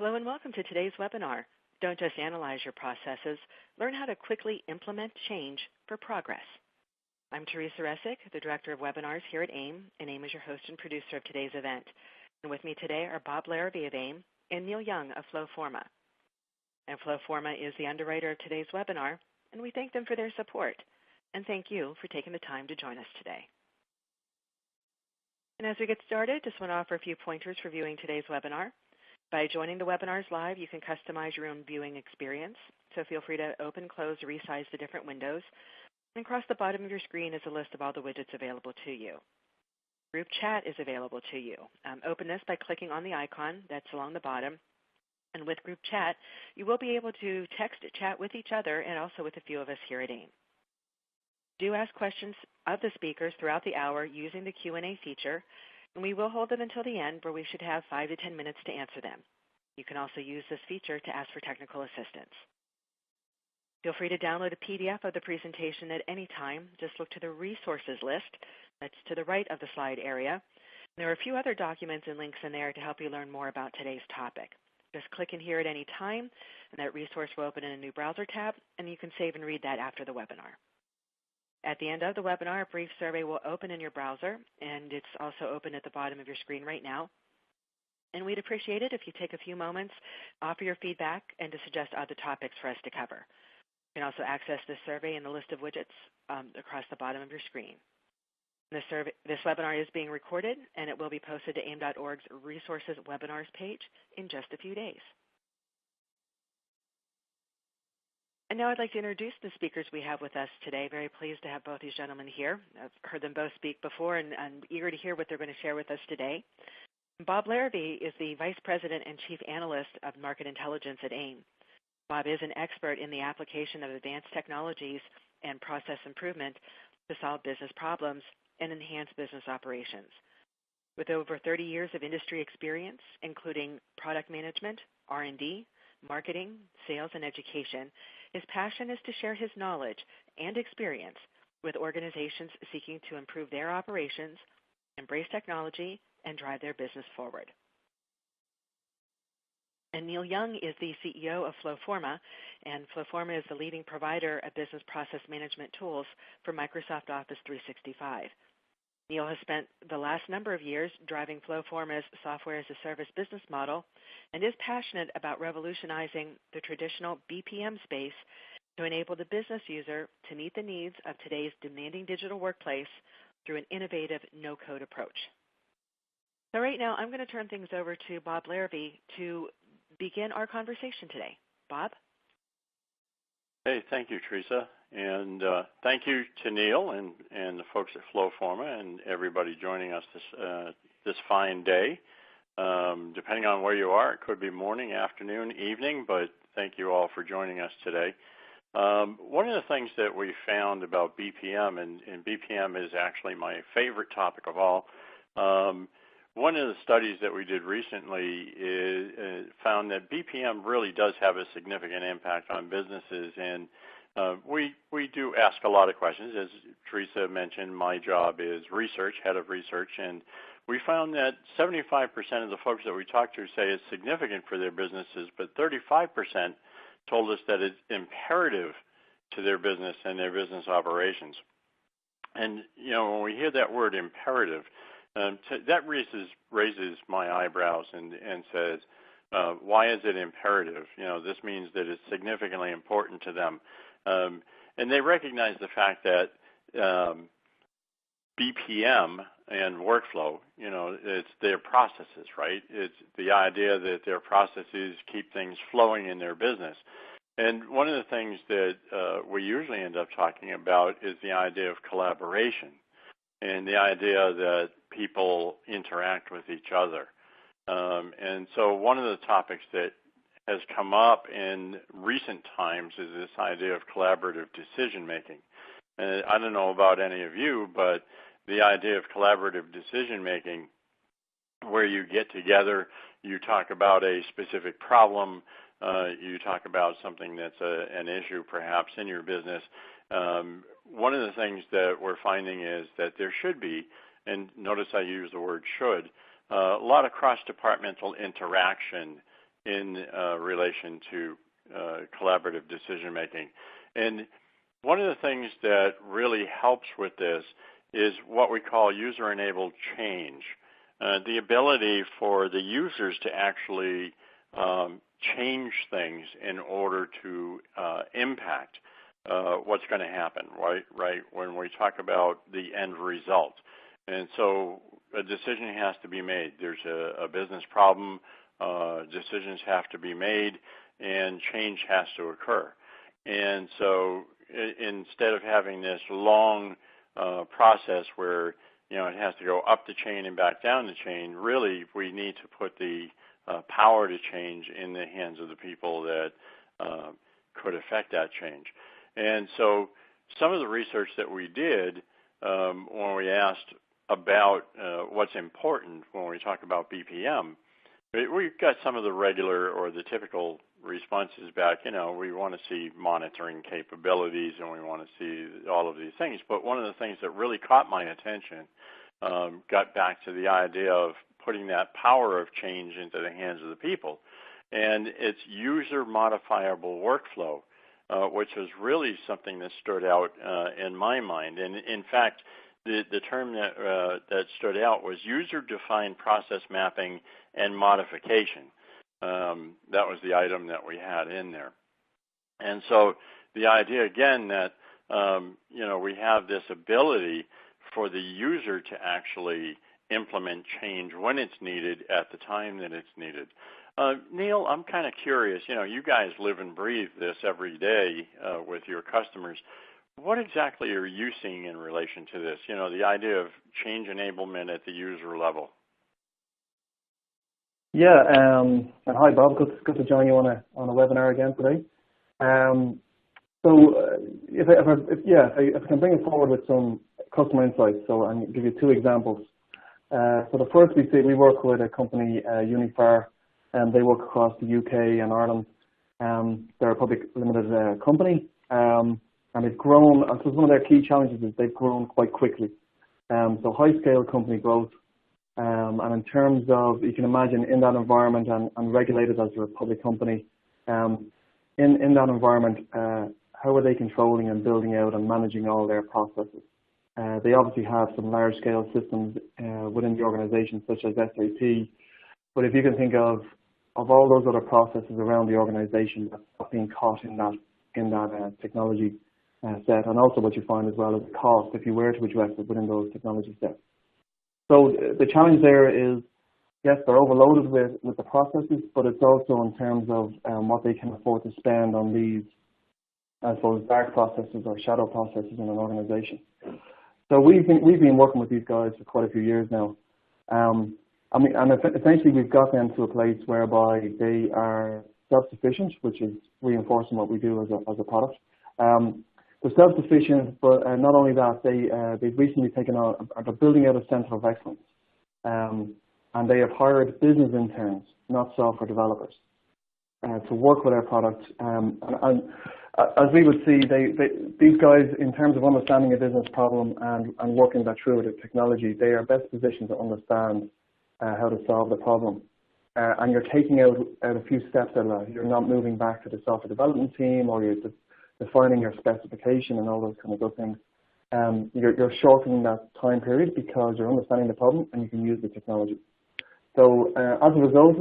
Hello and welcome to today's webinar. Don't just analyze your processes, learn how to quickly implement change for progress. I'm Teresa Resick, the Director of Webinars here at AIIM, and AIIM is your host and producer of today's event. And with me today are Bob Larrabee of AIIM and Neil Young of FlowForma. And FlowForma is the underwriter of today's webinar, and we thank them for their support. And thank you for taking the time to join us today. And as we get started, just want to offer a few pointers for viewing today's webinar. By joining the webinars live, you can customize your own viewing experience. So feel free to open, close, or resize the different windows. And across the bottom of your screen is a list of all the widgets available to you. Group chat is available to you. Open this by clicking on the icon that's along the bottom. And with group chat, you will be able to text chat with each other and also with a few of us here at AIIM. Do ask questions of the speakers throughout the hour using the Q&A feature, and we will hold them until the end where we should have 5 to 10 minutes to answer them. You can also use this feature to ask for technical assistance. Feel free to download a PDF of the presentation at any time. Just look to the resources list that's to the right of the slide area. There are a few other documents and links in there to help you learn more about today's topic. Just click in here at any time, and that resource will open in a new browser tab, and you can save and read that after the webinar. At the end of the webinar, a brief survey will open in your browser, and it's also open at the bottom of your screen right now. And we'd appreciate it if you take a few moments, offer your feedback, and to suggest other topics for us to cover. You can also access this survey in the list of widgets across the bottom of your screen. This webinar is being recorded, and it will be posted to AIIM.org's Resources Webinars page in just a few days. And now I'd like to introduce the speakers we have with us today. Very pleased to have both these gentlemen here. I've heard them both speak before, and I'm eager to hear what they're going to share with us today. Bob Larrabee is the Vice President and Chief Analyst of Market Intelligence at AIIM. Bob is an expert in the application of advanced technologies and process improvement to solve business problems and enhance business operations. With over 30 years of industry experience, including product management, R&D, marketing, sales, and education, his passion is to share his knowledge and experience with organizations seeking to improve their operations, embrace technology, and drive their business forward. And Neil Young is the CEO of FlowForma, and FlowForma is the leading provider of business process management tools for Microsoft Office 365. Neil has spent the last number of years driving FlowForma's software-as-a-service business model and is passionate about revolutionizing the traditional BPM space to enable the business user to meet the needs of today's demanding digital workplace through an innovative no-code approach. So right now, I'm going to turn things over to Bob Larrabee to begin our conversation today. Bob? Hey, thank you, Teresa. And thank you to Neil and the folks at FlowForma and everybody joining us this fine day. Depending on where you are, it could be morning, afternoon, evening, but thank you all for joining us today. One of the things that we found about BPM, and BPM is actually my favorite topic of all, one of the studies that we did recently found that BPM really does have a significant impact on businesses, and we do ask a lot of questions. As Teresa mentioned, my job is research, head of research, and we found that 75% of the folks that we talked to say it's significant for their businesses, but 35% told us that it's imperative to their business and their business operations. And, you know, when we hear that word imperative, that raises my eyebrows and says, why is it imperative? You know, this means that it's significantly important to them. And they recognize the fact that BPM and workflow, you know, it's their processes, right? It's the idea that their processes keep things flowing in their business. And one of the things that we usually end up talking about is the idea of collaboration and the idea that people interact with each other. And so one of the topics that has come up in recent times is this idea of collaborative decision-making. And I don't know about any of you, but the idea of collaborative decision-making, where you get together, you talk about a specific problem, you talk about something that's an issue perhaps in your business. One of the things that we're finding is that there should be, and notice I use the word should, a lot of cross-departmental interaction in relation to collaborative decision making. And one of the things that really helps with this is what we call user-enabled change, the ability for the users to actually change things in order to impact what's going to happen, right? When we talk about the end result. And so a decision has to be made. There's a business problem, decisions have to be made, and change has to occur. And so instead of having this long process where it has to go up the chain and back down the chain, really we need to put the power to change in the hands of the people that could affect that change. And so some of the research that we did when we asked about what's important when we talk about BPM, we've got some of the regular or the typical responses back. We want to see monitoring capabilities and we want to see all of these things. But one of the things that really caught my attention got back to the idea of putting that power of change into the hands of the people. And it's user modifiable workflow, which was really something that stood out in my mind. And in fact, the term that stood out was user-defined process mapping and modification. That was the item that we had in there. And so the idea, again, that, we have this ability for the user to actually implement change when it's needed at the time that it's needed. Neil, I'm kind of curious, you guys live and breathe this every day with your customers. What exactly are you seeing in relation to this, the idea of change enablement at the user level? Yeah, and hi, Bob. Good to join you on a webinar again today. If I can bring it forward with some customer insights, so I'll give you two examples. So the first we work with a company, Unifar, and they work across the UK and Ireland. They're a public limited company, and they've grown. I suppose one of their key challenges is they've grown quite quickly. So high-scale company growth. And in terms of, you can imagine in that environment and regulated as a public company, in that environment, how are they controlling and building out and managing all their processes? They obviously have some large-scale systems within the organization, such as SAP. But if you can think of all those other processes around the organization that's being caught in that technology set, and also what you find as well is the cost if you were to address it within those technology sets. So the challenge there is, yes, they're overloaded with the processes, but it's also in terms of what they can afford to spend on these, I suppose, dark processes or shadow processes in an organization. So we've been working with these guys for quite a few years now. Essentially we've got them to a place whereby they are self-sufficient, which is reinforcing what we do as a product. They're self-sufficient, but not only that, they've recently taken on, they're building out a center of excellence. And they have hired business interns, not software developers, to work with our product. And as we would see, these guys, in terms of understanding a business problem and working that through with the technology, they are best positioned to understand how to solve the problem. And you're taking out a few steps out of that. You're not moving back to the software development team, or you're defining your specification and all those kind of good things. You're shortening that time period because you're understanding the problem and you can use the technology. So as a result,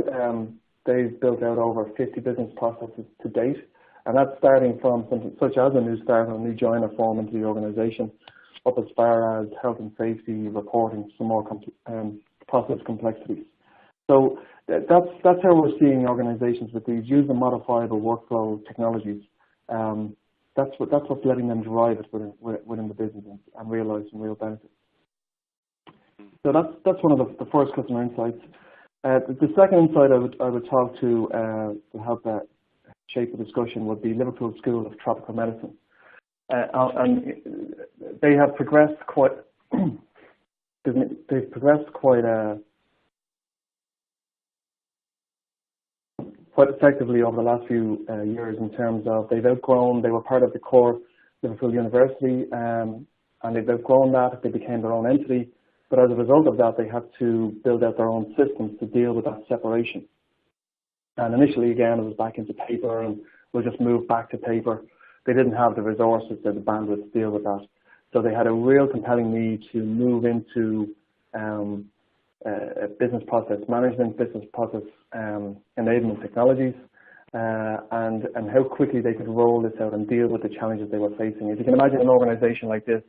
they've built out over 50 business processes to date, and that's starting from something such as a new starter, a new joiner form into the organization, up as far as health and safety reporting, some more process complexities. So that's how we're seeing organizations with these user modifiable workflow technologies. That's what's letting them drive it within the business and realize some real benefits. So that's one of the first customer insights. The second insight I would talk to help shape the discussion would be Liverpool School of Tropical Medicine, and they have progressed quite. They've progressed quite effectively over the last few years in terms of they were part of the core Liverpool University, and they've outgrown that. They became their own entity, but as a result of that, they had to build out their own systems to deal with that separation. And initially, again, it was back into paper, and we'll just move back to paper. They didn't have the resources or the bandwidth to deal with that. So they had a real compelling need to move into business process management, business process enablement technologies, and how quickly they could roll this out and deal with the challenges they were facing. If you can imagine an organization like this,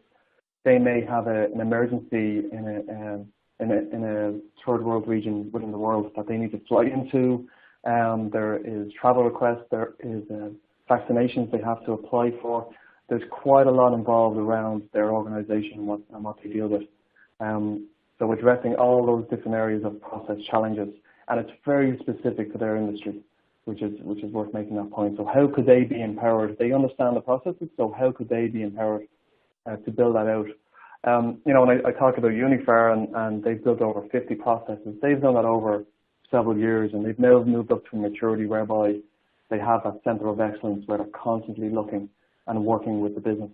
they may have an emergency in a third world region within the world that they need to fly into. There is travel requests, there is vaccinations they have to apply for. There's quite a lot involved around their organization and what they deal with. So addressing all those different areas of process challenges, and it's very specific to their industry, which is worth making that point. So how could they be empowered? They understand the processes, so how could they be empowered to build that out? When I talk about Unifar and they've built over 50 processes, they've done that over several years, and they've now moved up to maturity whereby they have that center of excellence where they're constantly looking and working with the business.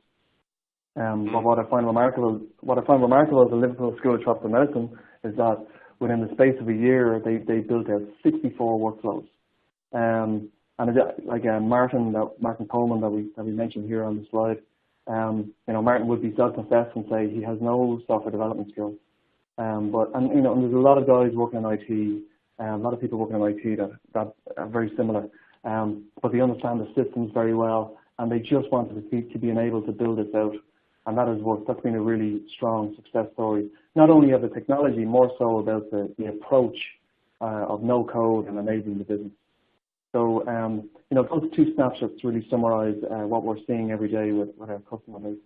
But what I find remarkable at the Liverpool School of Tropical Medicine is that within the space of a year, they built out 64 workflows. And like Martin Coleman that we mentioned here on the slide, Martin would be self-confessed and say he has no software development skills. And there's a lot of guys working in IT, a lot of people working in IT that are very similar, but they understand the systems very well, and they just wanted to be able to build this out. And that's been a really strong success story, not only of the technology, more so about the approach of no code and enabling the business. So, those two snapshots really summarize what we're seeing every day with our customer base.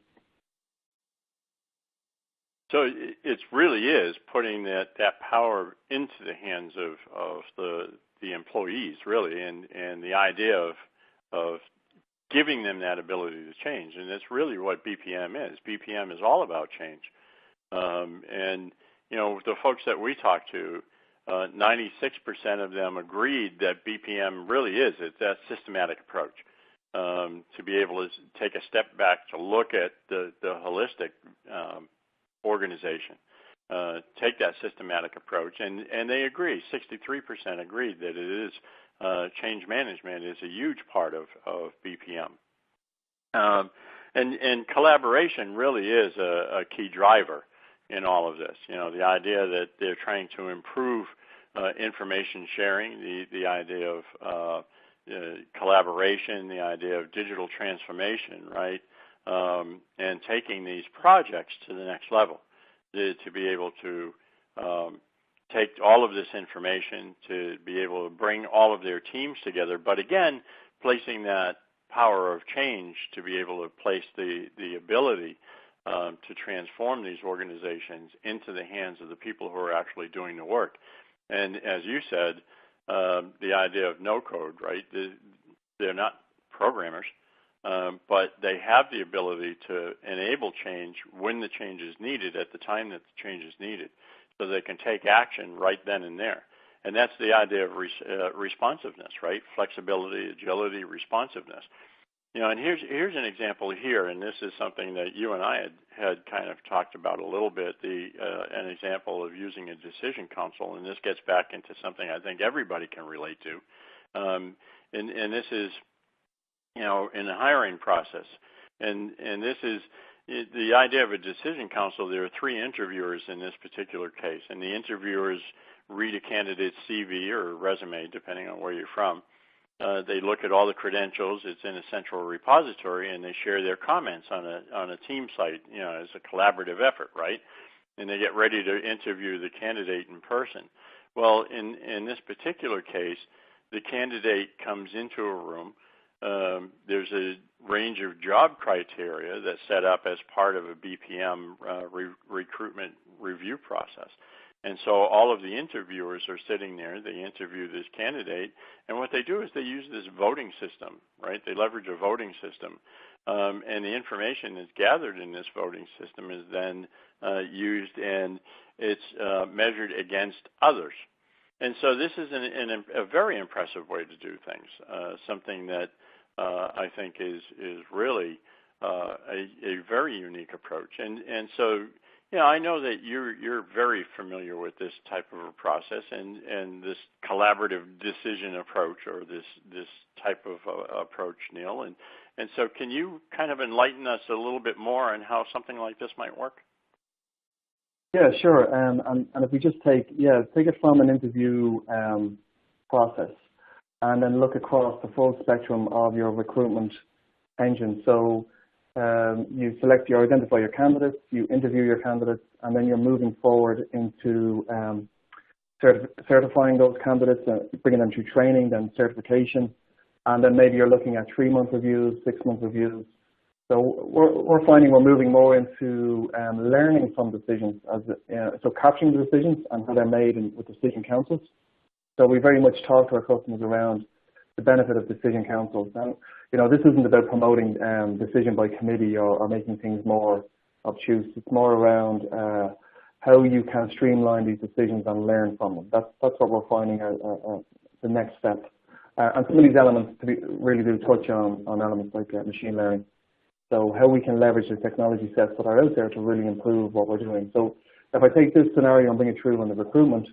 So it really is putting that power into the hands of the employees, really, and the idea of giving them that ability to change. And that's really what BPM is. BPM is all about change. The folks that we talked to, 96% of them agreed that BPM really is. It's that systematic approach to be able to take a step back to look at the holistic organization, take that systematic approach, and they agree. 63% agreed that it is change management is a huge part of BPM. And collaboration really is a key driver in all of this. The idea that they're trying to improve information sharing, the idea of collaboration, the idea of digital transformation, right? And taking these projects to the next level, to be able to take all of this information, to be able to bring all of their teams together, but again, placing that power of change to be able to place the ability to transform these organizations into the hands of the people who are actually doing the work. And as you said, the idea of no code, right? They're not programmers, but they have the ability to enable change when the change is needed at the time that the change is needed, so they can take action right then and there. And that's the idea of responsiveness, right? Flexibility, agility, responsiveness. And here's an example here, and this is something that you and I had kind of talked about a little bit, an example of using a decision console, and this gets back into something I think everybody can relate to. And this is, in the hiring process. And this is the idea of a decision console. There are 3 interviewers in this particular case, and the interviewers read a candidate's CV or resume, depending on where you're from. They look at all the credentials. It's in a central repository, and they share their comments on a team site, as a collaborative effort, right? And they get ready to interview the candidate in person. Well, in this particular case, the candidate comes into a room. There's a range of job criteria that's set up as part of a BPM recruitment review process. And so all of the interviewers are sitting there. They interview this candidate, and what they do is they use this voting system, right? They leverage a voting system, and the information that's gathered in this voting system is then used, and it's measured against others. And so this is a very impressive way to do things, something that I think is really a very unique approach. And so Yeah, I know that you're very familiar with this type of a process and this collaborative decision approach, or this type of approach, Neil. And so, can you kind of enlighten us a little bit more on how something like this might work? Yeah, sure. And if we just take it from an interview process, and then look across the full spectrum of your recruitment engine. So you identify your candidates, you interview your candidates, and then you're moving forward into certifying those candidates, bringing them through training, then certification, and then maybe you're looking at 3-month reviews, 6-month reviews. So we're finding we're moving more into learning from decisions, so capturing the decisions and how they're made with decision councils. So we very much talk to our customers around the benefit of decision councils. And this isn't about promoting decision by committee or making things more obtuse. It's more around how you can streamline these decisions and learn from them. That's what we're finding the next step. And some of these elements really do touch on elements like machine learning. So how we can leverage the technology sets that are out there to really improve what we're doing. So if I take this scenario and bring it through on the recruitment,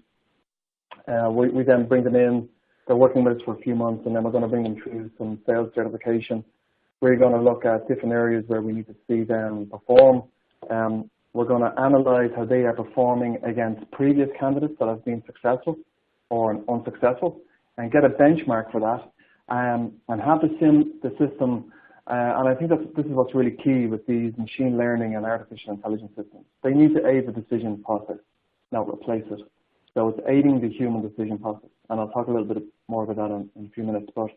we then bring them in. They're working with us for a few months, and then we're going to bring them through some sales certification. We're going to look at different areas where we need to see them perform. We're going to analyze how they are performing against previous candidates that have been successful or unsuccessful, and get a benchmark for that, and have the system. And I think this is what's really key with these machine learning and artificial intelligence systems. They need to aid the decision process, not replace it. So it's aiding the human decision process. And I'll talk a little bit more about that in a few minutes. But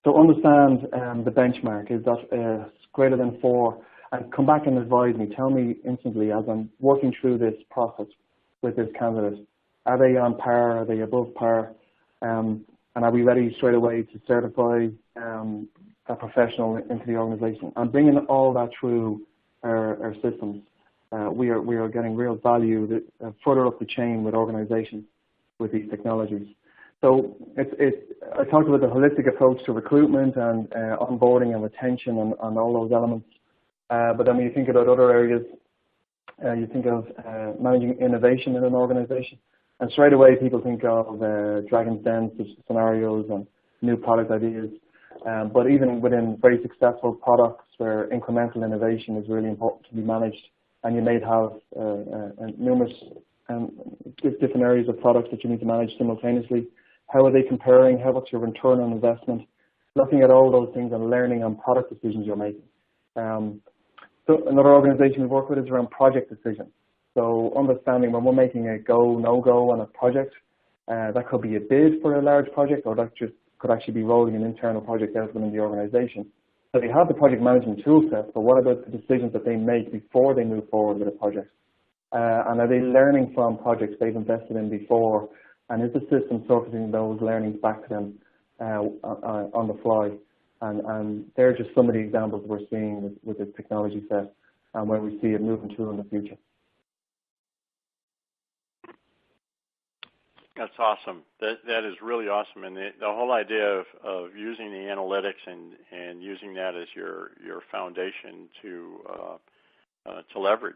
so understand the benchmark. Is that greater than 4? And come back and advise me. Tell me instantly as I'm working through this process with this candidate. Are they on par? Are they above par? And are we ready straight away to certify a professional into the organization? And bringing all that through our systems, we are getting real value further up the chain with organizations with these technologies. So I talked about the holistic approach to recruitment and onboarding and retention and all those elements. But then when you think about other areas, you think of managing innovation in an organization. And straight away people think of Dragon's Den scenarios and new product ideas. But even within very successful products where incremental innovation is really important to be managed, and you may have numerous different areas of products that you need to manage simultaneously. How are they comparing? What's your return on investment? Looking at all those things and learning on product decisions you're making. So another organization we work with is around project decisions. So understanding when we're making a go, no-go on a project, that could be a bid for a large project, or that just could actually be rolling an internal project out within the organization. So they have the project management tool set, but what about the decisions that they make before they move forward with a project? And are they learning from projects they've invested in before? And is the system surfacing those learnings back to them on the fly? And they're just some of the examples we're seeing with this technology set and where we see it moving to in the future. That's awesome. That is really awesome. And the whole idea of using the analytics and using that as your foundation to leverage.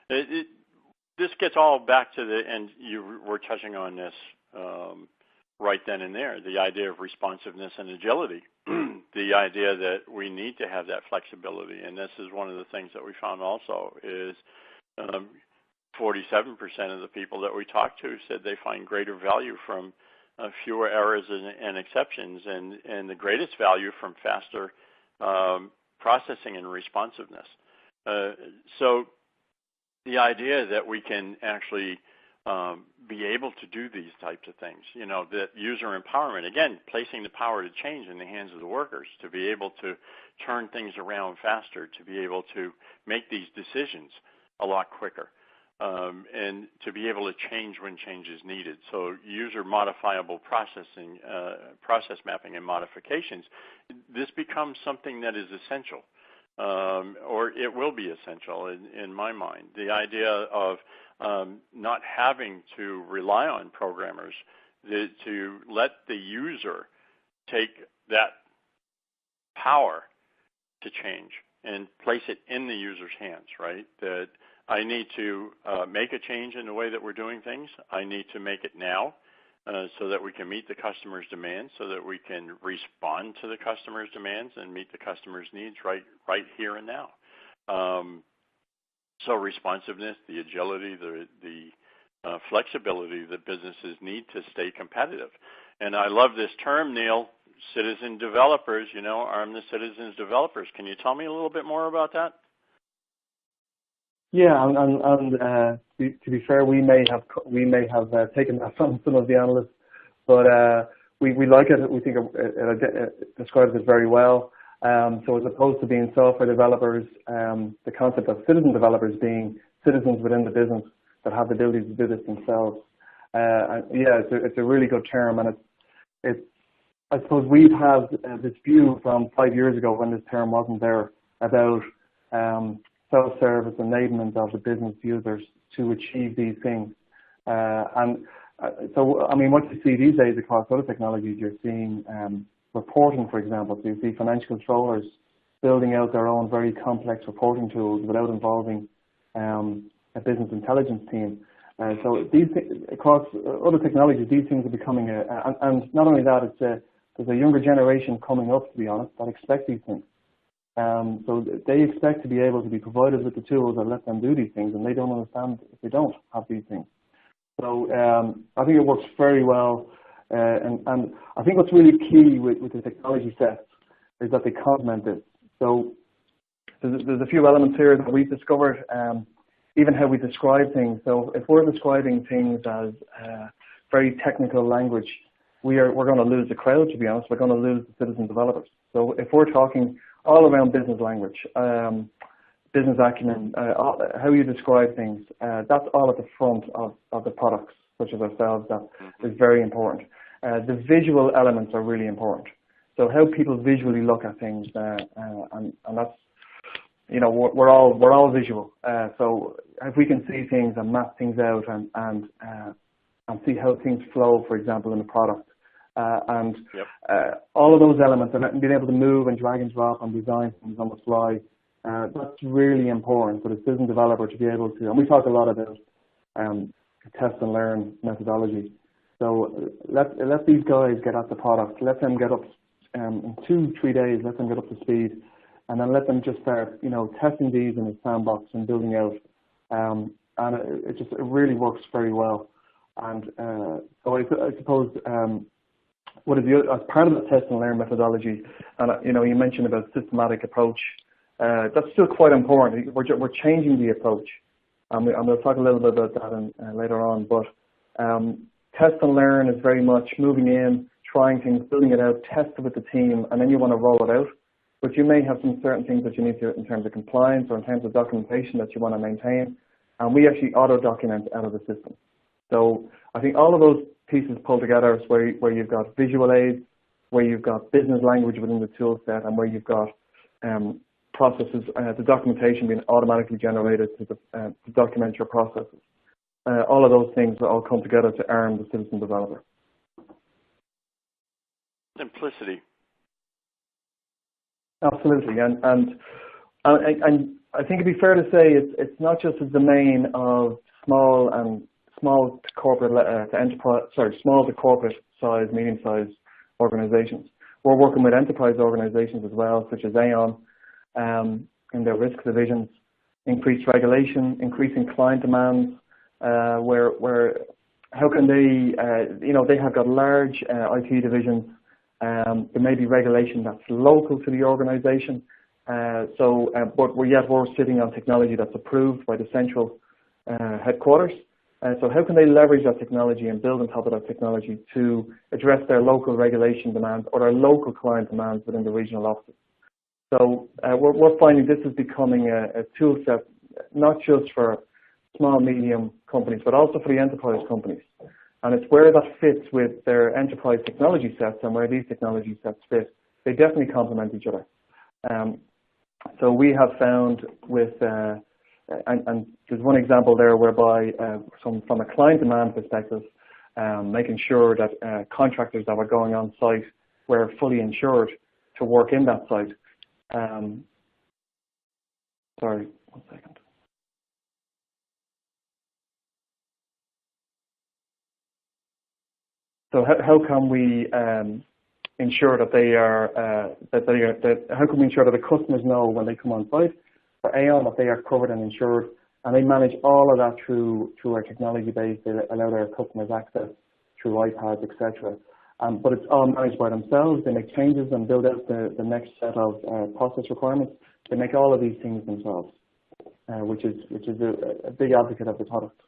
This gets all back to and you were touching on this right then and there, the idea of responsiveness and agility, the idea that we need to have that flexibility. And this is one of the things that we found also is 47% of the people that we talked to said they find greater value from fewer errors and exceptions, and the greatest value from faster processing and responsiveness. So the idea that we can actually be able to do these types of things, that user empowerment, again, placing the power to change in the hands of the workers, to be able to turn things around faster, to be able to make these decisions a lot quicker. And to be able to change when change is needed. So user modifiable processing, process mapping and modifications, this becomes something that is essential, or it will be essential in my mind. The idea of not having to rely on programmers to let the user take that power to change and place it in the user's hands, right? That I need to make a change in the way that we're doing things. I need to make it now so that we can meet the customer's demands, so that we can respond to the customer's demands and meet the customer's needs right here and now. So responsiveness, the agility, the flexibility that businesses need to stay competitive. And I love this term, Neil, citizen developers, arm the citizens developers. Can you tell me a little bit more about that? Yeah, and to be fair, we may have taken that from some of the analysts, but we like it. We think it describes it very well. So as opposed to being software developers, the concept of citizen developers being citizens within the business that have the ability to do this themselves. It's a really good term, and I suppose we've had this view from 5 years ago when this term wasn't there about self-service enablement of the business users to achieve these things. So, I mean, what you see these days across other technologies, you're seeing reporting, for example. So you see financial controllers building out their own very complex reporting tools without involving a business intelligence team. So these across other technologies, these things are becoming and not only that, there's a younger generation coming up, to be honest, that expect these things. So they expect to be able to be provided with the tools that let them do these things, and they don't understand if they don't have these things. So I think it works very well, and I think what's really key with the technology sets is that they complement this. So there's a few elements here that we've discovered, even how we describe things. So if we're describing things as very technical language, we're going to lose the crowd, to be honest. We're going to lose the citizen developers. So if we're talking all around business language, business acumen, how you describe things, that's all at the front of the products, such as ourselves, that is very important. The visual elements are really important. So how people visually look at things, and that's, we're all visual. So if we can see things and map things out and see how things flow, for example, in the product, all of those elements, and being able to move and drag and drop and design things on the fly, that's really important for the citizen developer to be able to. And we talk a lot about test and learn methodology. So let these guys get at the product. Let them get up in 2-3 days. Let them get up to speed, and then let them just start, testing these in a sandbox and building out. And it really works very well. And so I suppose what is as part of the test and learn methodology, and you mentioned about systematic approach. That's still quite important. We're changing the approach, and we'll talk a little bit about that later on. But test and learn is very much moving in, trying things, building it out, test it with the team, and then you want to roll it out. But you may have some certain things that you need to, in terms of compliance or in terms of documentation, that you want to maintain, and we actually auto-document out of the system. So I think all of those pieces pull together is where you've got visual aids, where you've got business language within the tool set, and where you've got processes, the documentation being automatically generated to document your processes. All of those things all come together to arm the citizen developer. Simplicity. Absolutely, and I think it'd be fair to say it's not just a domain of small to corporate to enterprise, small to corporate size, medium sized organizations. We're working with enterprise organizations as well, such as AIIM, in their risk divisions, increased regulation, increasing client demands, where how can they, they have got large IT divisions. There may be regulation that's local to the organization, but we're sitting on technology that's approved by the central headquarters. So how can they leverage that technology and build on top of that technology to address their local regulation demands or their local client demands within the regional offices? So we're finding this is becoming a tool set, not just for small, medium companies, but also for the enterprise companies. And it's where that fits with their enterprise technology sets and where these technology sets fit. They definitely complement each other. So we have found with, and there's one example there whereby from a client demand perspective, making sure that contractors that were going on site were fully insured to work in that site. Sorry, 1 second. So how can we ensure that how can we ensure that the customers know when they come on site for AIIM that they are covered and insured, and they manage all of that through our technology base. They allow their customers access through iPads, etc. But it's all managed by themselves. They make changes and build out the next set of process requirements. They make all of these things themselves, which is a big advocate of the product.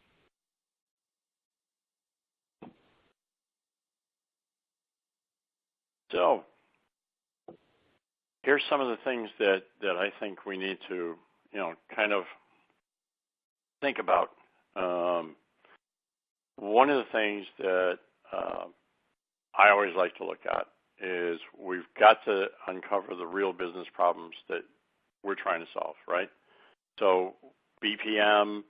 So here's some of the things that I think we need to, kind of think about. One of the things that I always like to look at is we've got to uncover the real business problems that we're trying to solve, right? So BPM,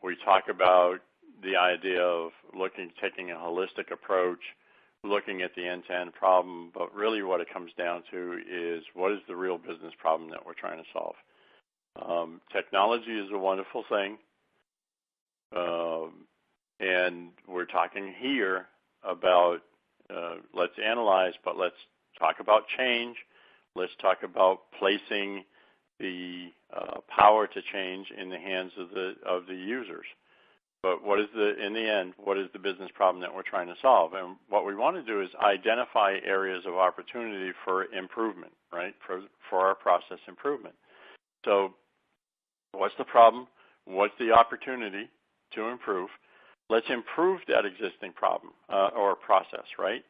we talk about the idea of taking a holistic approach, looking at the end-to-end problem, but really what it comes down to is what is the real business problem that we're trying to solve. Technology is a wonderful thing, and we're talking here about let's analyze, but let's talk about change. Let's talk about placing the power to change in the hands of the users. But in the end, what is the business problem that we're trying to solve? And what we want to do is identify areas of opportunity for improvement, right, for our process improvement. So what's the problem? What's the opportunity to improve? Let's improve that existing problem or process, right?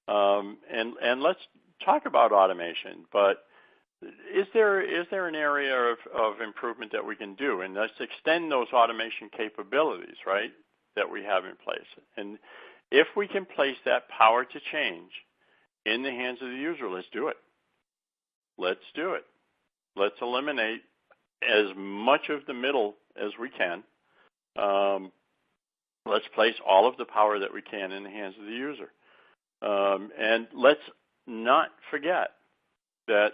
And let's talk about automation, but is there an area of improvement that we can do? And let's extend those automation capabilities, right, that we have in place. And if we can place that power to change in the hands of the user, let's do it. Let's do it. Let's eliminate as much of the middle as we can. Let's place all of the power that we can in the hands of the user. And let's not forget that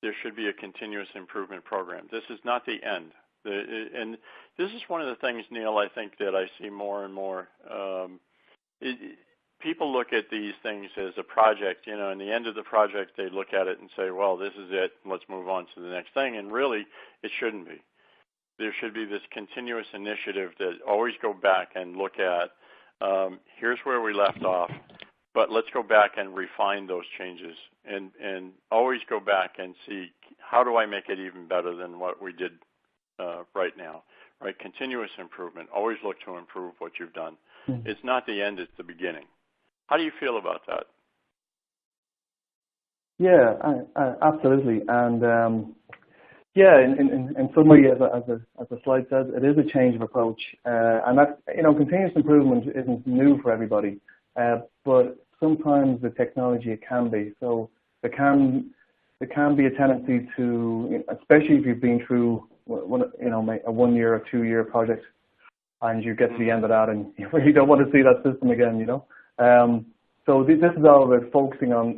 there should be a continuous improvement program. This is not the end. And this is one of the things, Neil, I think that I see more and more. People look at these things as a project, and the end of the project, they look at it and say, well, this is it. Let's move on to the next thing. And really, it shouldn't be. There should be this continuous initiative that always go back and look at, here's where we left off, but let's go back and refine those changes and always go back and see, how do I make it even better than what we did right now, right? Continuous improvement. Always look to improve what you've done. Mm-hmm. It's not the end, it's the beginning. How do you feel about that? Yeah, absolutely. And in some way, as the slide says, it is a change of approach. And that, continuous improvement isn't new for everybody. But sometimes the technology, it can be. So there can be a tendency to, especially if you've been through a 1 year or 2 year project, and you get to the end of that, and you really don't want to see that system again. So this is all about focusing on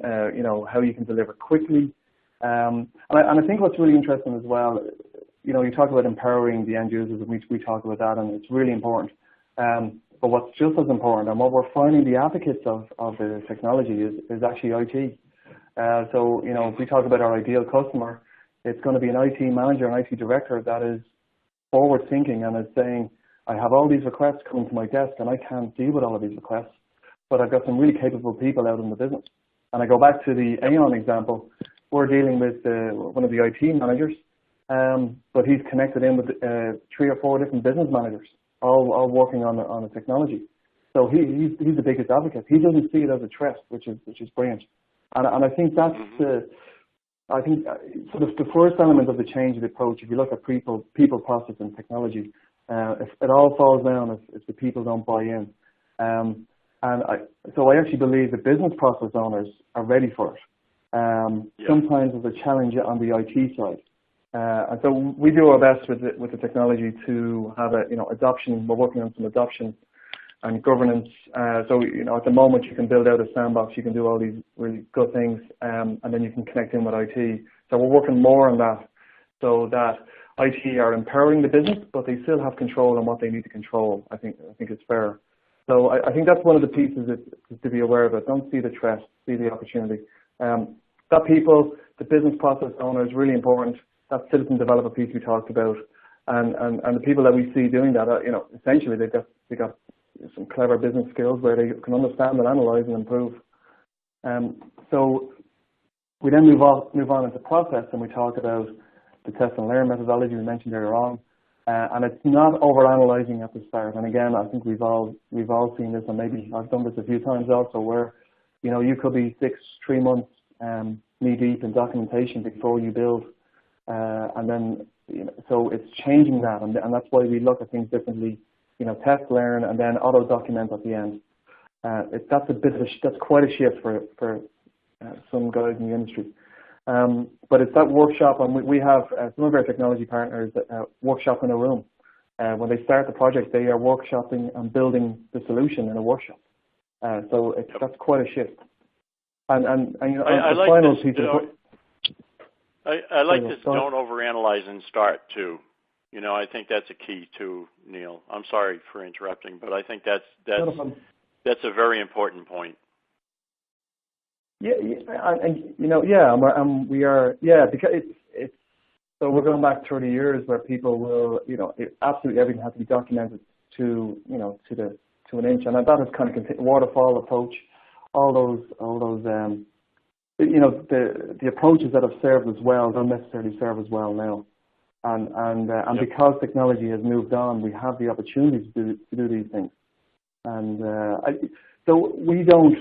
how you can deliver quickly. And I think what's really interesting as well, you talk about empowering the end users, and we talk about that, and it's really important. But what's just as important, and what we're finding the advocates of the technology is actually IT. So, if we talk about our ideal customer, it's going to be an IT manager, an IT director that is forward thinking and is saying, I have all these requests coming to my desk and I can't deal with all of these requests, but I've got some really capable people out in the business. And I go back to the AIIM example. We're dealing with one of the IT managers, but he's connected in with 3 or 4 different business managers, all working on the technology. So he's the biggest advocate. He doesn't see it as a threat, which is brilliant. And I think that's sort of the first element of the change of the approach. If you look at people, process, and technology, it all falls down if the people don't buy in. So I actually believe the business process owners are ready for it. Sometimes there's a challenge on the IT side. And so we do our best with the technology to have adoption. We're working on some adoption and governance. So at the moment you can build out a sandbox, you can do all these really good things, and then you can connect in with IT. So we're working more on that so that IT are empowering the business, but they still have control on what they need to control. I think it's fair. So I think that's one of the pieces to be aware of it. Don't see the threat, see the opportunity. That people, the business process owner is really important. That citizen developer piece we talked about, and the people that we see doing that, essentially they got some clever business skills where they can understand and analyze and improve. So we then move on into process, and we talk about the test and learn methodology we mentioned earlier on, and it's not overanalyzing at the start. And again, I think we've all seen this, and maybe I've done this a few times also, where you could be 3 months knee deep in documentation before you build, and then so it's changing that, and that's why we look at things differently. Test, learn, and then auto document at the end. That's quite a shift for some guys in the industry. But it's that workshop, and we have some of our technology partners workshop in a room. When they start the project, they are workshopping and building the solution in a workshop. So that's quite a shift. And I like final this, piece I like this. Don't overanalyze and start too. I think that's a key too, Neil. I'm sorry for interrupting, but I think that's a very important point. Yeah, we are. Yeah, because it's. So we're going back 30 years where people will, absolutely everything has to be documented to an inch, and that has kind of waterfall approach. All those, the approaches that have served us well don't necessarily serve us well now. And because technology has moved on, we have the opportunity to do these things. And so we don't,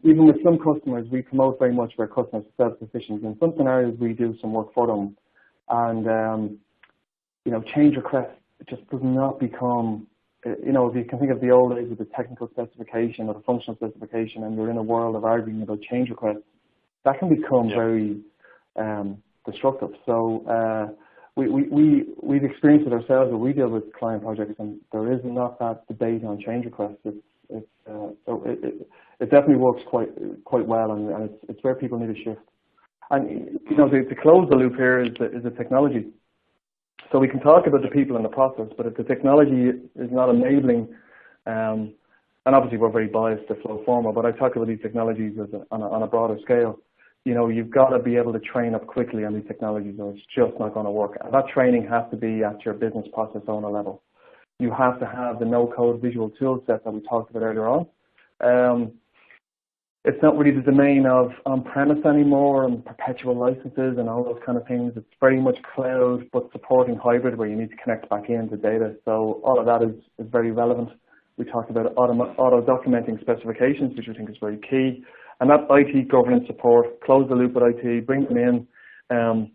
even with some customers, we promote very much for our customers self-sufficient. In some scenarios, we do some work for them. And, change requests just does not become, if you can think of the old days with the technical specification or the functional specification, and you're in a world of arguing about change requests, that can become very destructive. So we've experienced it ourselves, when we deal with client projects, and there is not that debate on change requests. So it definitely works quite well, and it's where people need a shift. And to close the loop here is the technology. So we can talk about the people in the process, but if the technology is not enabling, and obviously we're very biased to FlowForma, but I talk about these technologies on a broader scale. You've got to be able to train up quickly on these technologies, or it's just not going to work. And that training has to be at your business process owner level. You have to have the no-code visual tool set that we talked about earlier on. It's not really the domain of on-premise anymore and perpetual licenses and all those kind of things. It's very much cloud, but supporting hybrid, where you need to connect back into data. So all of that is very relevant. We talked about auto-documenting specifications, which I think is very key. And that IT governance support, close the loop with IT, bring them in,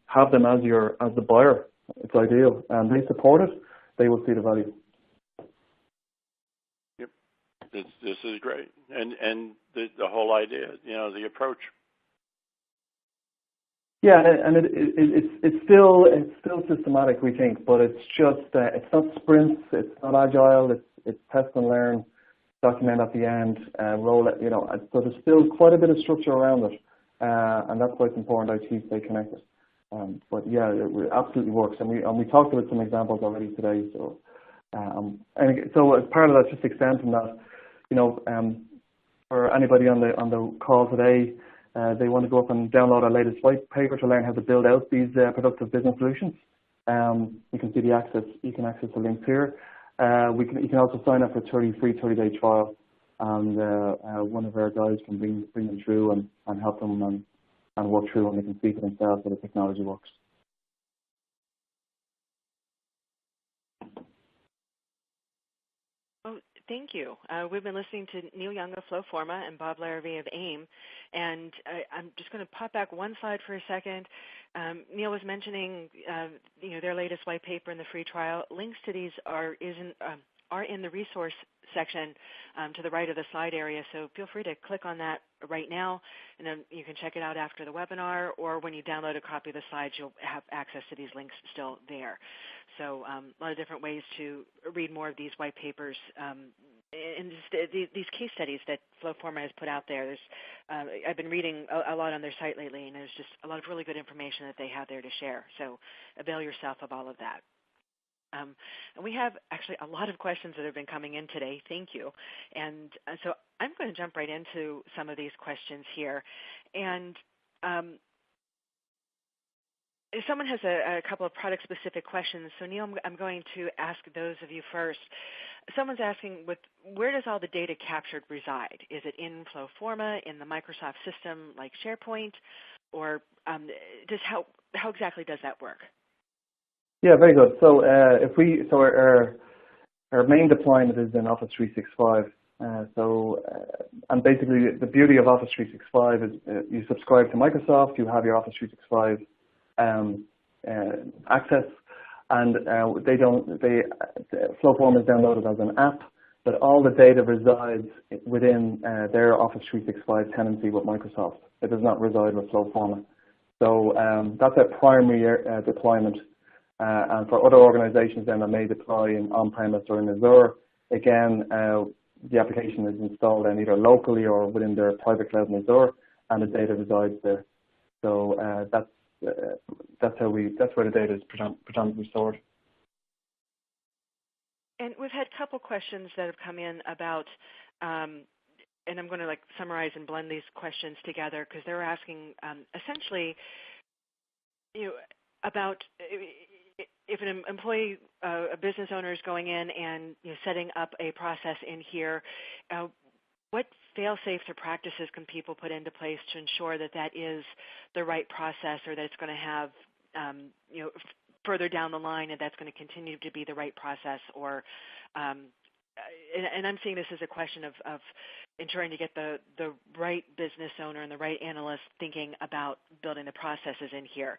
have them as the buyer. It's ideal. And they support it, they will see the value. Yep, this is great. And the whole idea, the approach. Yeah, and it's still systematic, we think, but it's just it's not sprints, it's not agile, it's test and learn. Document at the end, roll it, so there's still quite a bit of structure around it, and that's why it's important IT stay connected. But yeah, it absolutely works, and we talked about some examples already today. So, and so as part of that, just extend from that, for anybody on the call today, they want to go up and download our latest white paper to learn how to build out these productive business solutions. You can see you can access the links here. You can also sign up for a free 30-day trial, and one of our guys can bring them through and help them and work through, and they can see for themselves how the technology works. Oh, thank you. We've been listening to Neil Young of FlowForma and Bob Larrabee of AIIM, and I'm just going to pop back one slide for a second. Neil was mentioning, their latest white paper and the free trial. Links to these are in the resource section to the right of the slide area. So feel free to click on that right now, and then you can check it out after the webinar, or when you download a copy of the slides, you'll have access to these links still there. So a lot of different ways to read more of these white papers and just these case studies that FlowForma has put out there. I've been reading a lot on their site lately, and there's just a lot of really good information that they have there to share. So avail yourself of all of that. And we have actually a lot of questions that have been coming in today. Thank you. And so I'm going to jump right into some of these questions here. And if someone has a couple of product-specific questions, so Neil, I'm going to ask those of you first. Someone's asking, where does all the data captured reside? Is it in FlowForma, in the Microsoft system like SharePoint, or how exactly does that work? Yeah, very good. So our main deployment is in Office 365. And basically the beauty of Office 365 is you subscribe to Microsoft, you have your Office 365 access, and FlowForma is downloaded as an app, but all the data resides within their Office 365 tenancy with Microsoft. It does not reside with FlowForma. So that's a primary deployment. And for other organizations then that may deploy in on-premise or in Azure, again, the application is installed then either locally or within their private cloud in Azure, and the data resides there. So that's where the data is predominantly stored. And we've had a couple questions that have come in about, and I'm going to summarize and blend these questions together because they're asking essentially, about if an employee, a business owner is going in and setting up a process in here, what fail-safes or practices can people put into place to ensure that that is the right process, or that it's going to have, further down the line, and that's going to continue to be the right process? Or, and I'm seeing this as a question of ensuring to get the right business owner and the right analyst thinking about building the processes in here.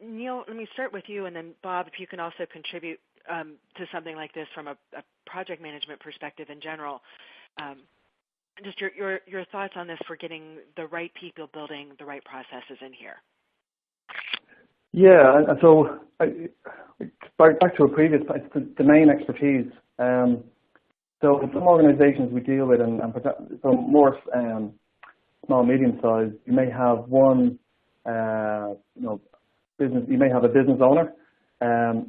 Neil, let me start with you, and then Bob, if you can also contribute to something like this from a project management perspective in general. Just your thoughts on this for getting the right people building the right processes in here. Yeah, and so back to a previous, it's domain expertise. So in some organizations we deal with, and so more small, medium size, you may have one, business. You may have a business owner,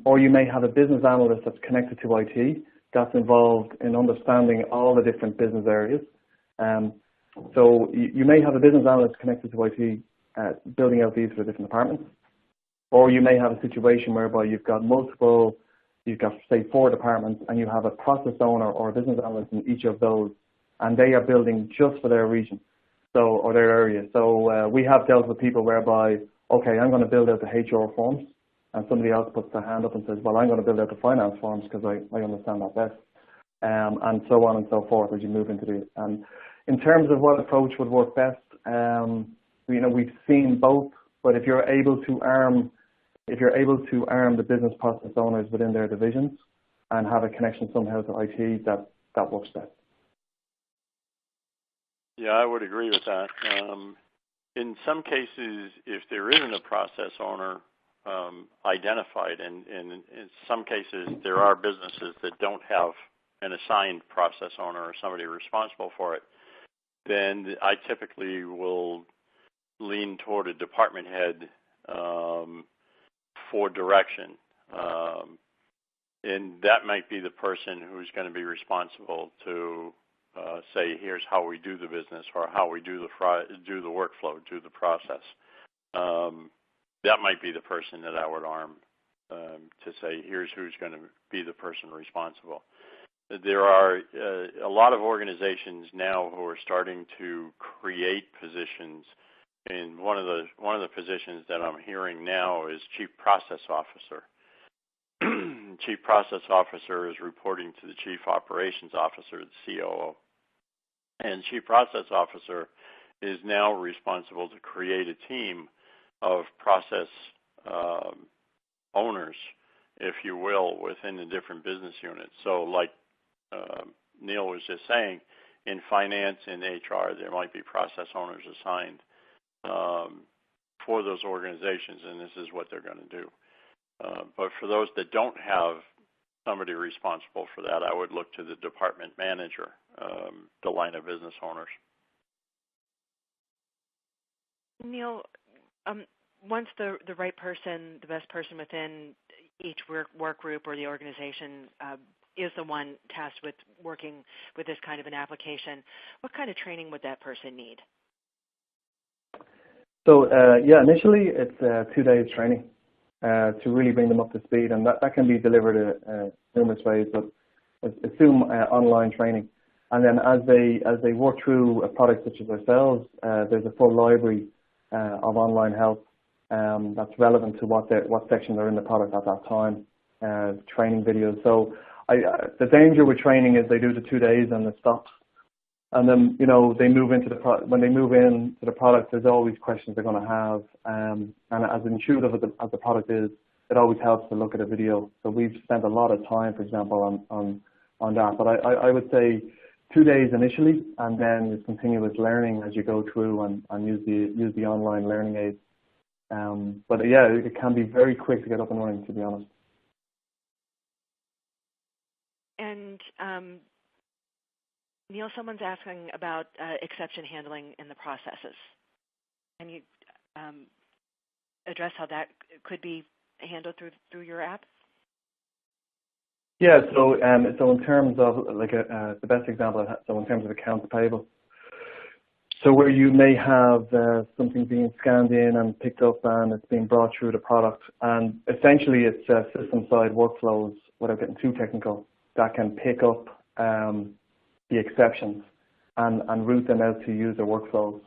or you may have a business analyst that's connected to IT that's involved in understanding all the different business areas. So you may have a business analyst connected to IT building out these for different departments, or you may have a situation whereby you've got say 4 departments, and you have a process owner or a business analyst in each of those, and they are building just for their region, or their area. So we have dealt with people whereby, okay, I'm going to build out the HR forms, and somebody else puts their hand up and says, well, I'm going to build out the finance forms because I understand that best, and so on and so forth as you move into the. And in terms of what approach would work best, we've seen both, but if you're able to arm the business process owners within their divisions and have a connection somehow to IT, that works best. Yeah, I would agree with that. In some cases, if there isn't a process owner identified, and in some cases there are businesses that don't have an assigned process owner or somebody responsible for it, then I typically will lean toward a department head for direction. And that might be the person who's going to be responsible to say, here's how we do the business, or how we do the workflow, do the process. That might be the person that I would arm to say, here's who's going to be the person responsible. There are a lot of organizations now who are starting to create positions, and one of the positions that I'm hearing now is Chief Process Officer. Chief Process Officer is reporting to the Chief Operations Officer, the COO. And Chief Process Officer is now responsible to create a team of process owners, if you will, within the different business units. So like Neil was just saying, in finance and HR, there might be process owners assigned for those organizations, and this is what they're going to do. But for those that don't have somebody responsible for that, I would look to the department manager, the line of business owners. Neil, once the right person, the best person within each work group or the organization is the one tasked with working with this kind of an application, what kind of training would that person need? So yeah, initially it's 2 days training to really bring them up to speed, and that can be delivered numerous ways, but assume online training. And then as they work through a product such as ourselves, there's a full library of online help that's relevant to what section they're in the product at that time, training videos. So the danger with training is they do the 2 days and it stops. And then, they move into when they move into the product, there's always questions they're going to have. And as intuitive as the product is, it always helps to look at a video. So we've spent a lot of time, for example, on that. But I would say 2 days initially, and then it's continuous learning as you go through and use the online learning aids. But yeah, it can be very quick to get up and running, to be honest. And Neil, someone's asking about exception handling in the processes. Can you address how that could be handled through your app? Yeah, so in terms of the best example, so in terms of accounts payable, so where you may have something being scanned in and picked up and it's being brought through the product, and essentially it's system-side workflows, without getting too technical, that can pick up the exceptions and route them out to user workflows.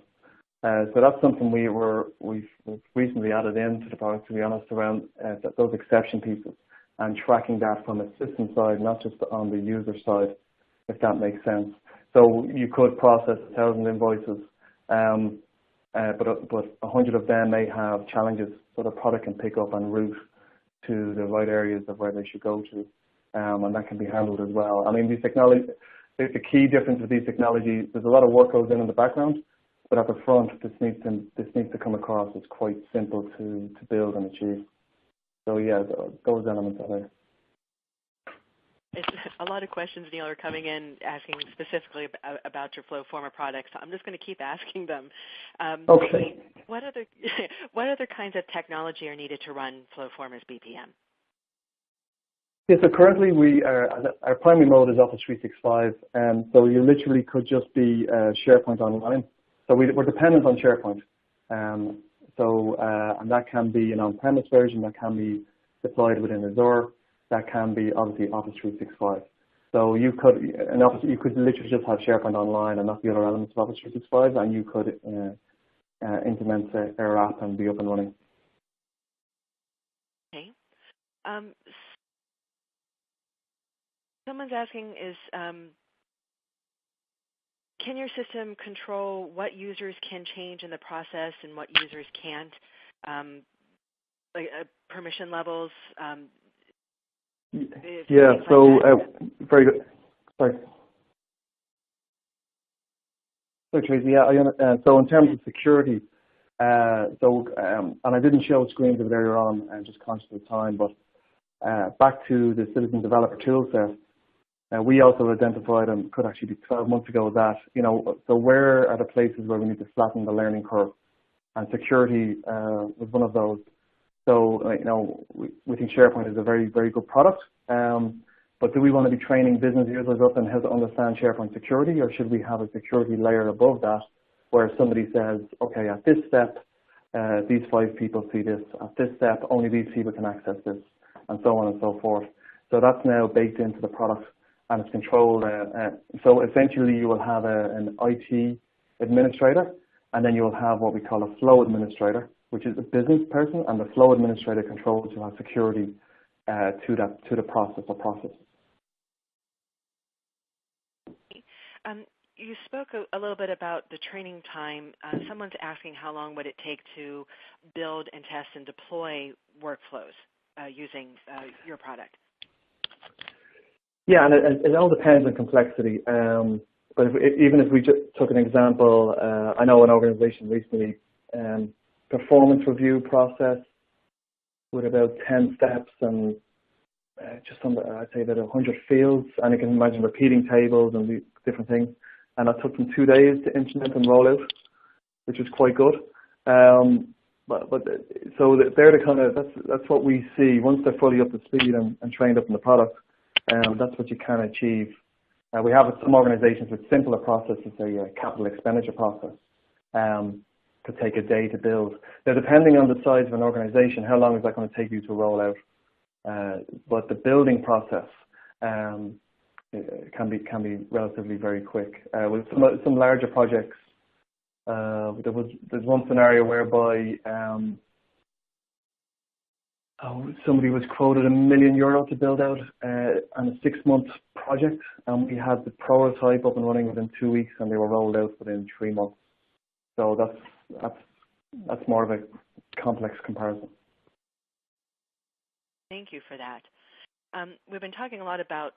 So that's something we've recently added into the product, to be honest, around those exception pieces and tracking that from a system side, not just on the user side, if that makes sense. So you could process 1,000 invoices, but 100 of them may have challenges, so the product can pick up and route to the right areas of where they should go to, and that can be handled as well. I mean, these technologies, the key difference with these technologies, there's a lot of work goes in the background, but at the front, this needs to come across as quite simple to build and achieve. So yeah, those elements are there. A lot of questions, Neil, are coming in asking specifically about your FlowForma products. So I'm just going to keep asking them. Okay. What other kinds of technology are needed to run FlowForma's BPM? Yeah, so currently our primary mode is Office 365, and so you literally could just be SharePoint Online. So we're dependent on SharePoint, and that can be an on-premise version, that can be deployed within Azure, that can be obviously Office 365. So you could literally just have SharePoint Online and not the other elements of Office 365, and you could implement our app and be up and running. Okay. Someone's asking can your system control what users can change in the process and what users can't? Permission levels? Yeah, so very good. Sorry. So Tracy, yeah, so in terms of security, and I didn't show screens of it earlier on, just conscious of time, but back to the Citizen Developer Toolset, we also identified, and could actually be 12 months ago, that, so where are the places where we need to flatten the learning curve? And security was one of those. So, we think SharePoint is a very, very good product, but do we want to be training business users up on how to understand SharePoint security, or should we have a security layer above that where somebody says, okay, at this step, these 5 people see this, at this step, only these people can access this, and so on and so forth. So that's now baked into the product, and it's controlled. So essentially you will have an IT administrator, and then you will have what we call a flow administrator, which is a business person, and the flow administrator controls to have security to the process or processes. You spoke a little bit about the training time. Someone's asking how long would it take to build and test and deploy workflows using your product? Yeah, and it all depends on complexity. But even if we just took an example, I know an organization recently, performance review process with about 10 steps, and just under, I'd say about 100 fields, and you can imagine repeating tables and the different things. And that took them 2 days to implement and roll out, which was quite good. So they're the kind of, that's what we see. Once they're fully up to speed and trained up in the product, that's what you can achieve. We have some organizations with simpler processes, say a capital expenditure process, could take a day to build. Now, depending on the size of an organization, how long is that going to take you to roll out? But the building process can be relatively very quick. With some larger projects, there's one scenario whereby somebody was quoted €1 million to build out on a 6-month project, and we had the prototype up and running within 2 weeks, and they were rolled out within 3 months. So that's more of a complex comparison. Thank you for that. We've been talking a lot about,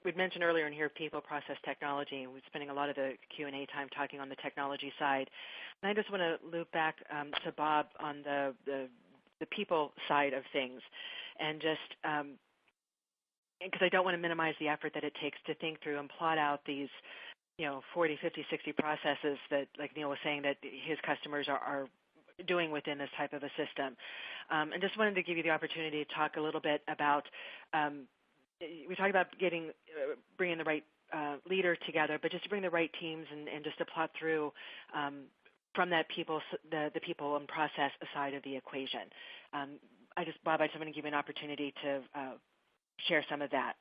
we'd mentioned earlier in here people, process, technology, and we're spending a lot of the Q&A time talking on the technology side. And I just want to loop back to Bob on the people side of things, and just because I don't want to minimize the effort that it takes to think through and plot out these 40, 50, 60 processes that, like Neil was saying, that his customers are doing within this type of a system. And just wanted to give you the opportunity to talk a little bit about, we talked about bringing the right leader together, but just to bring the right teams and just to plot through from that the people and process side of the equation. Bob, I just want to give you an opportunity to share some of that.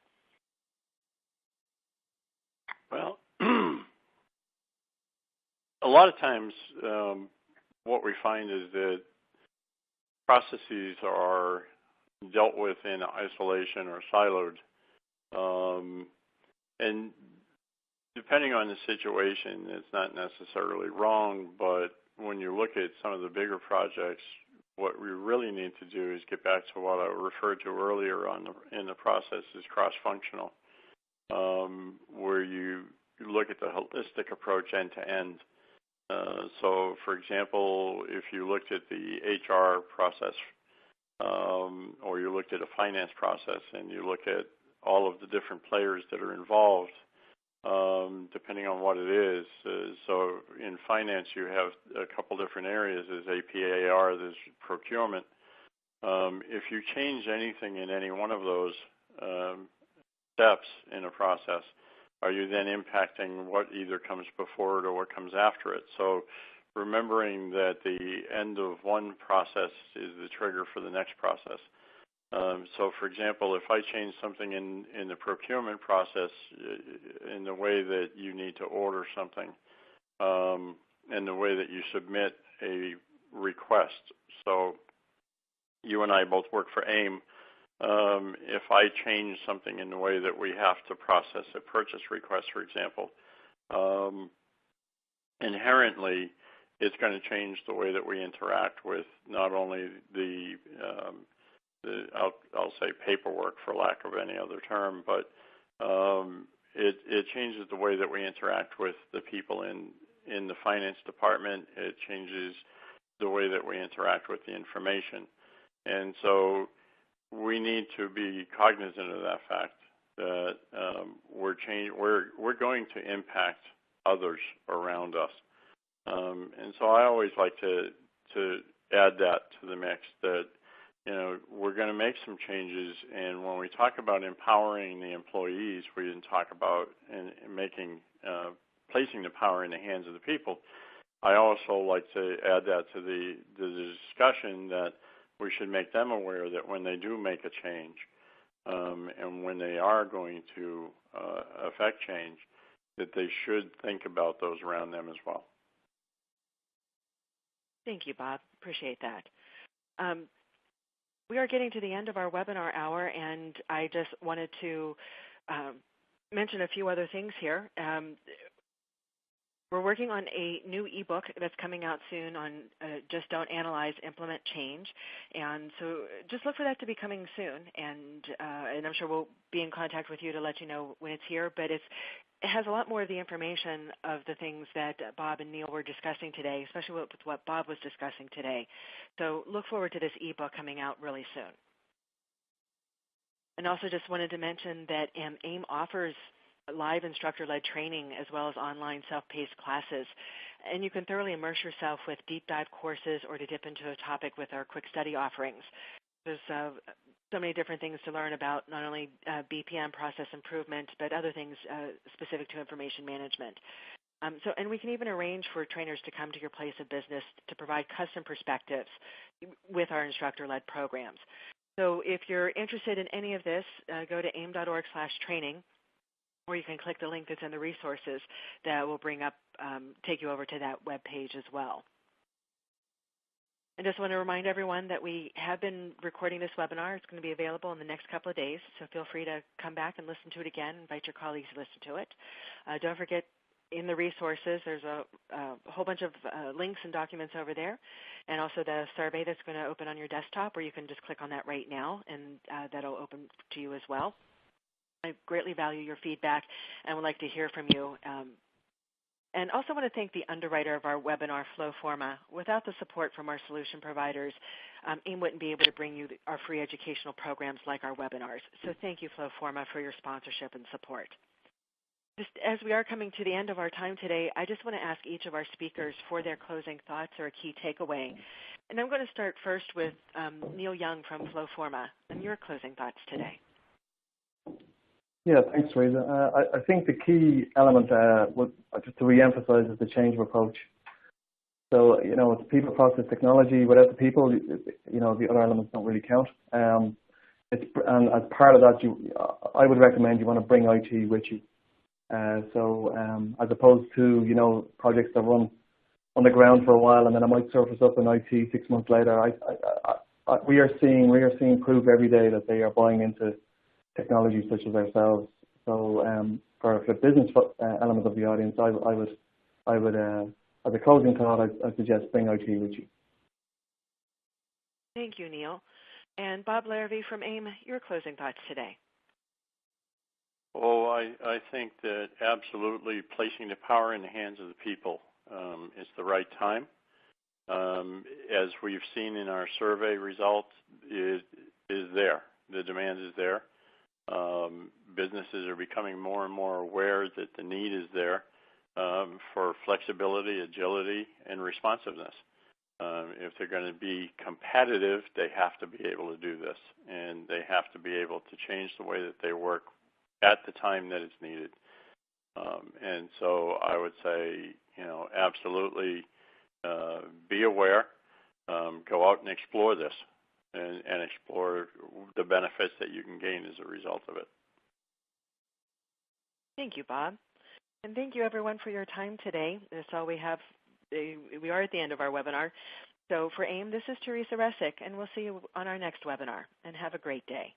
Well, a lot of times what we find is that processes are dealt with in isolation or siloed. And depending on the situation, it's not necessarily wrong, but when you look at some of the bigger projects, what we really need to do is get back to what I referred to earlier in the process is cross-functional, where you look at the holistic approach end to end. So, for example, if you looked at the HR process or you looked at a finance process and you look at all of the different players that are involved, depending on what it is. So in finance, you have a couple different areas. There's AP/AR, there's procurement. If you change anything in any one of those steps in a process, are you then impacting what either comes before it or what comes after it? So remembering that the end of one process is the trigger for the next process. So, for example, if I change something in the procurement process in the way that you need to order something and the way that you submit a request. So you and I both work for AIIM. If I change something in the way that we have to process a purchase request, for example, inherently it's going to change the way that we interact with not only the I'll say paperwork for lack of any other term, but it changes the way that we interact with the people in the finance department. It changes the way that we interact with the information. And so we need to be cognizant of that fact that we're going to impact others around us. And so I always like to add that to the mix that we're going to make some changes, and when we talk about empowering the employees, we didn't talk about placing the power in the hands of the people. I also like to add that to the discussion that we should make them aware that when they do make a change and when they are going to affect change, that they should think about those around them as well. Thank you, Bob. Appreciate that. We are getting to the end of our webinar hour, and I just wanted to mention a few other things here. We're working on a new ebook that's coming out soon on Just Don't Analyze, Implement Change. And so just look for that to be coming soon. And I'm sure we'll be in contact with you to let you know when it's here. But it has a lot more of the information of the things that Bob and Neil were discussing today, especially with what Bob was discussing today. So look forward to this ebook coming out really soon. And also just wanted to mention that AIIM offers live instructor-led training as well as online self-paced classes. And you can thoroughly immerse yourself with deep dive courses or to dip into a topic with our quick study offerings. There's so many different things to learn about, not only BPM process improvement, but other things specific to information management. And we can even arrange for trainers to come to your place of business to provide custom perspectives with our instructor-led programs. So if you're interested in any of this, go to aim.org/training, or you can click the link that's in the resources that will take you over to that web page as well. I just want to remind everyone that we have been recording this webinar. It's going to be available in the next couple of days, so feel free to come back and listen to it again. Invite your colleagues to listen to it. Don't forget, in the resources, there's a whole bunch of links and documents over there, and also the survey that's going to open on your desktop, or you can just click on that right now, and that'll open to you as well. I greatly value your feedback and would like to hear from you. And also want to thank the underwriter of our webinar, FlowForma. Without the support from our solution providers, AIM wouldn't be able to bring you our free educational programs like our webinars. So thank you, FlowForma, for your sponsorship and support. Just as we are coming to the end of our time today, I just want to ask each of our speakers for their closing thoughts or a key takeaway. And I'm going to start first with Neil Young from FlowForma and your closing thoughts today. Yeah, thanks, Teresa. I think the key element, just to re-emphasize, is the change of approach. So, it's people, process, technology. Without the people, the other elements don't really count. And as part of that, I would recommend you want to bring IT with you. As opposed to, projects that run on the ground for a while and then I might surface up in IT 6 months later. We are seeing proof every day that they are buying into technology such as ourselves. So for business elements of the audience, I would as a closing thought, I'd suggest bring IT with you. Thank you, Neil. And Bob Larrabee from AIM, your closing thoughts today. Oh, I think that absolutely placing the power in the hands of the people is the right time. As we've seen in our survey results, is there. The demand is there. Businesses are becoming more and more aware that the need is there for flexibility, agility, and responsiveness. If they're going to be competitive, they have to be able to do this, and they have to be able to change the way that they work at the time that it's needed. And so I would say, absolutely be aware, go out and explore this and explore the benefits that you can gain as a result of it. Thank you, Bob. And thank you, everyone, for your time today. That's all we have. We are at the end of our webinar. So for AIM, this is Teresa Resick, and we'll see you on our next webinar. And have a great day.